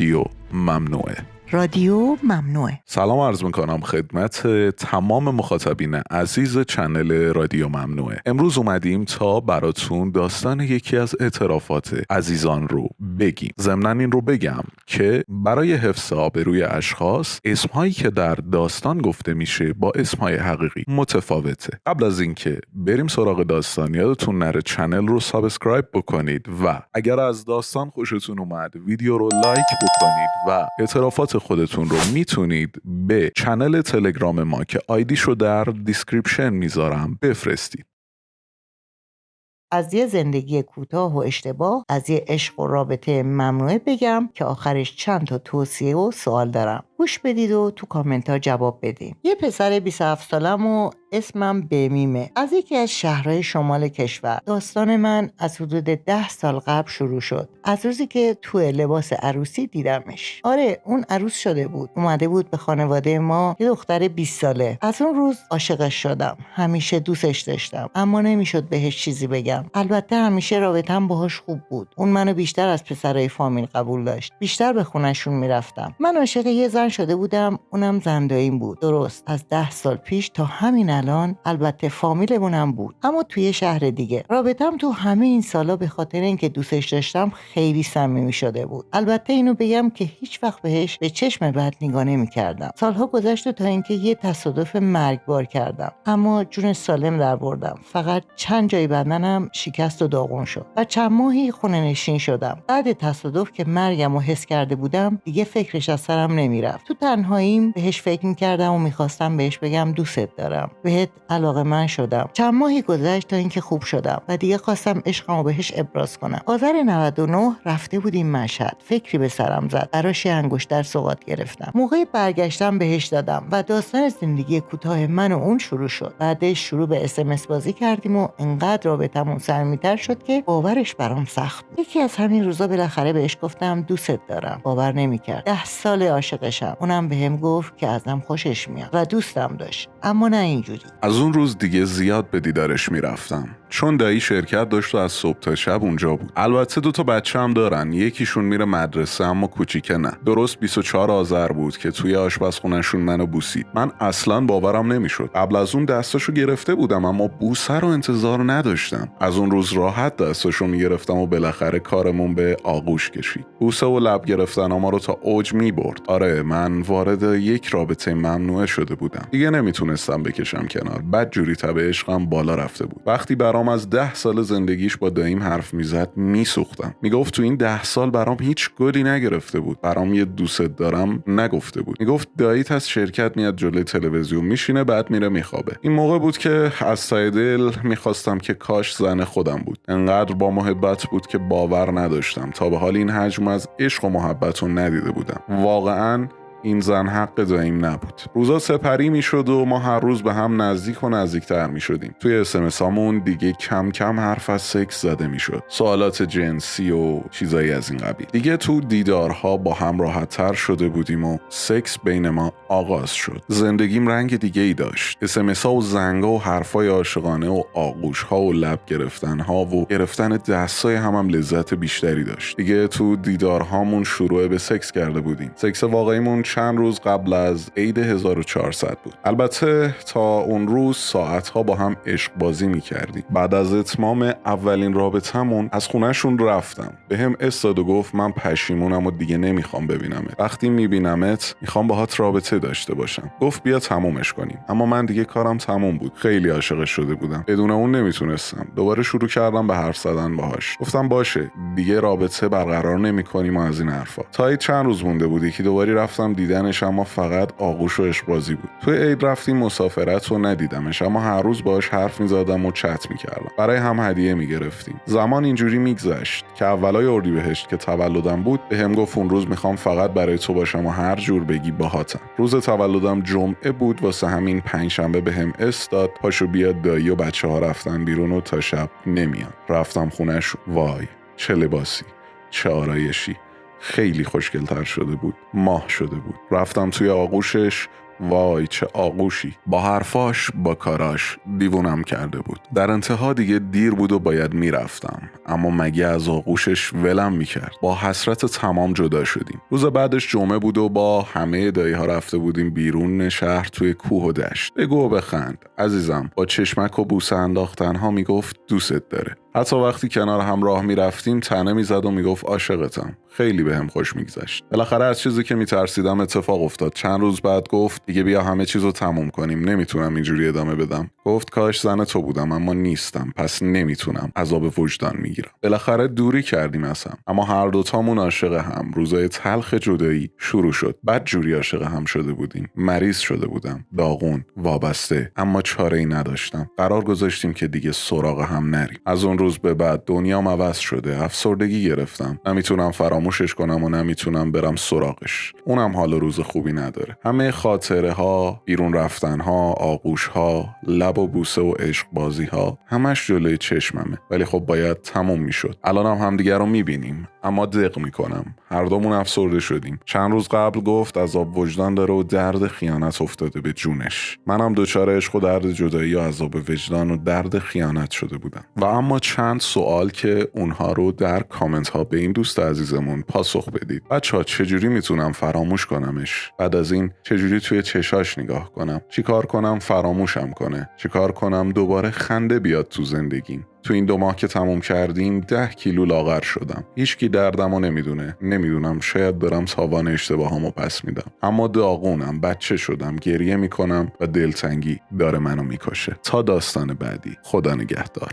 رادیو ممنوعه. رادیو ممنوعه. سلام عرض میکنم خدمت تمام مخاطبین عزیز چنل رادیو ممنوعه. امروز اومدیم تا براتون داستان یکی از اعترافات عزیزان رو بگیم. ضمناً این رو بگم که برای حفظ آبروی اشخاص اسمهایی که در داستان گفته میشه با اسمهای حقیقی متفاوته. قبل از اینکه بریم سراغ داستان یادتون نره چنل رو سابسکرایب بکنید و اگر از داستان خوشتون اومد ویدیو رو لایک بکنید و اعترافات خودتون رو میتونید به چنل تلگرام ما که آیدیشو در دیسکریپشن میذارم بفرستید. از یه زندگی کوتاه و اشتباه، از یه عشق و رابطه ممنوعه بگم که آخرش چند تا توصیه و سوال دارم. گوش بدید و تو کامنت ها جواب بدین. یه پسر 27 سالم و اسمم بمیمه، از یکی از شهرهای شمال کشور. داستان من از حدود 10 سال قبل شروع شد، از روزی که تو لباس عروسی دیدمش. آره، اون عروس شده بود، اومده بود به خانواده ما، یه دختر 20 ساله. از اون روز عاشقش شدم، همیشه دوستش داشتم اما نمیشد بهش چیزی بگم. البته همیشه رابطم باهاش خوب بود. اون منو بیشتر از پسرای فامیل قبول داشت، بیشتر به خونه‌شون میرفتم. من عاشق یه زن شده بودم، اونم زنداییم بود، درست از 10 سال پیش تا همین الان. البته فامیلمونم بود اما توی شهر دیگه. رابطم تو همه این سالا به خاطر اینکه دوستش داشتم خیلی صمیمی شده بود. البته اینو بگم که هیچ وقت بهش به چشم بد نگاه نمی‌کردم. سالها گذشت تا اینکه یه تصادف مرگبار کردم اما جون سالم درآوردم. فقط چند جای بدنم شکست و داغون شد و چند ماهی خونه نشین شدم. بعد تصادف که مرگم رو حس کرده بودم دیگه فکرش از سرم نمیرفت. تو تنهاییم بهش فکر میکردم و میخواستم بهش بگم دوست دارم، بهت علاقه‌مند شدم. چند ماهی گذشت تا اینکه خوب شدم و دیگه خواستم عشقمو بهش ابراز کنم. آذر 99 رفته بودیم مشهد، فکری به سرم زد، براش انگشتر سوغات گرفتم. موقع برگشتم بهش دادم و داستان زندگی کوتاه من و اون شروع شد. بعدش شروع به SMS بازی کردیم و انقدر رابطمون صمیمیتر شد که باورش برام سخت بود. یکی از همین روزا بالاخره بهش گفتم دوست دارم. باور نمیکرد. 10 سال عاشقشم. اونم بهم گفت که ازم خوشش میاد و دوستم داشت، اما نه اینجوری. از اون روز دیگه زیاد به دیدارش میرفتم چون دایی شرکت داشت و از صبح تا شب اونجا بود. البته 2 تا بچه هم دارن، یکیشون میره مدرسه اما کوچیکه نه. درست 24 آذر بود که توی آشپزخونه‌شون منو بوسید. من اصلا باورم نمیشد. قبل از اون دستاشو گرفته بودم اما بوسه رو انتظار نداشتم. از اون روز راحت دستاشو میگرفتم و بالاخره کارمون به آغوش کشید. بوسه و لب گرفتن ما رو تا اوج میبرد. آره، من وارد یک رابطه ممنوعه شده بودم. دیگه نمیتونستم بکشم کنار. بدجوری تب عشقم بالا رفته بود. وقتی برام از 10 سال زندگیش با داییم حرف میزد میسوختم. میگفت تو این 10 سال برام هیچ گلی نگرفته بود. برام یه دوست دارم نگفته بود. میگفت داییت از شرکت میاد جلوی تلویزیون میشینه بعد میره میخوابه. این موقع بود که از ته دل میخواستم که کاش زن خودم بود. انقدر با محبت بود که باور نداشتم. تا به حال این حجم از عشق و محبت رو ندیده بودم. واقعاً این زن حق داییم نبود. روزا سپری میشد و ما هر روز به هم نزدیک و نزدیکتر میشدیم. توی SMS هامون دیگه کم کم حرف از سکس زده میشد، سوالات جنسی و چیزایی از این قبیل. دیگه تو دیدارها با هم راحت تر شده بودیم و سکس بین ما آغاز شد. زندگیم رنگ دیگه ای داشت. SMS ها و زنگا و حرفای عاشقانه و آغوش ها و لب گرفتن ها و گرفتن دستای هم لذت بیشتری داشت. دیگه تو دیدارهامون شروع به سکس کرده بودیم. سکس واقعیمون چند روز قبل از عید 1400 بود. البته تا اون روز ساعتها با هم عشق بازی می‌کردیم. بعد از اتمام اولین رابطمون از خونه‌شون رفتم. بهم استاد و گفت من پشیمونم و دیگه نمیخوام ببینمت. وقتی میبینمت میخوام باهات رابطه داشته باشم. گفت بیا تمومش کنیم. اما من دیگه کارم تموم بود. خیلی عاشقش شده بودم. بدون اون نمیتونستم. دوباره شروع کردم به حرف زدن باهاش. گفتم باشه، دیگه رابطه برقرار نمی‌کنیم و از این حرفا. تا چند روز مونده بود یکی دوباره رفتم دیدنش اما فقط آغوش و عشق بازی بود. توی عید رفتیم مسافرت و ندیدمش اما هر روز باهاش حرف می‌زدم و چت می‌کردم. برای هم هدیه می‌گرفتیم. زمان اینجوری میگذشت که اولای اردیبهشت که تولدم بود بهم گفت اون روز می‌خوام فقط برای تو باشم و هر جور بگی باهاتم. روز تولدم جمعه بود، واسه همین پنجشنبه بهم استاد پاشو بیاد دایی و بچه‌ها رفتن بیرون و تا شب نمیان. رفتم خونه‌شون. وای چه لباسی، چه آرایشی. خیلی خوشگل‌تر شده بود، ماه شده بود. رفتم توی آغوشش، وای چه آغوشی. با حرفاش، با کاراش دیوونم کرده بود. در انتها دیگه دیر بود و باید میرفتم، اما مگه از آغوشش ولم میکرد؟ با حسرت تمام جدا شدیم. روز بعدش جمعه بود و با همه دایی ها رفته بودیم بیرون شهر توی کوه و دشت. بگو و بخند عزیزم. با چشمک و بوسه انداختن ها میگفت دوست داره. حتی وقتی کنار هم راه میرفتیم تنه میزد و میگفت عاشقتم. خیلی بهم خوش میگذشت. بالاخره از چیزی که میترسیدم اتفاق افتاد. چند روز بعد گفت دیگه بیا همه چیزو تموم کنیم، نمیتونم اینجوری ادامه بدم. گفت کاش زن تو بودم، اما نیستم، پس نمیتونم. عذاب وجدان میگیرم. بالاخره دوری کردیم اصلا، اما هر دوتامون عاشق هم. روزای تلخ جدایی شروع شد. بعد جوری عاشق هم شده بودیم. مریض شده بودم، داغون، وابسته، اما چاره‌ای نداشتم. قرار گذاشتیم که دیگه سراغ هم نریم. از اون روز به بعد دنیام عوض شده. افسردگی گرفتم. نمیتونم فراموشش کنم و نمیتونم برم سراغش. اونم حال روز خوبی نداره. همه خاطره ها، بیرون رفتن ها، آغوش ها، لب و بوسه و عشق بازی ها، همش جلوی چشممه. ولی خب باید تموم میشد. الانم همدیگه رو میبینیم، اما دق میکنم. هر دومون افسرده شدیم. چند روز قبل گفت عذاب وجدان داره و درد خیانت افتاده به جونش. منم دچار عشق و درد جدایی و عذاب وجدان و درد خیانت شده بودم. و اما چند سوال که اونها رو در کامنت ها به این دوست عزیزمون پاسخ بدید. بچه‌ها چجوری میتونم فراموش کنمش؟ بعد از این چجوری توی چشاش نگاه کنم؟ چیکار کنم فراموشم کنه؟ چیکار کنم دوباره خنده بیاد تو زندگیم؟ تو این 2 ماه که تموم کردیم 10 کیلو لاغر شدم. هیچکی دردمو نمیدونم. شاید برم تاوان اشتباهامو پس میدم، اما داغونم، بچه شدم، گریه میکنم و دلتنگی داره منو میکشه. تا داستان بعدی، خدا نگهدار.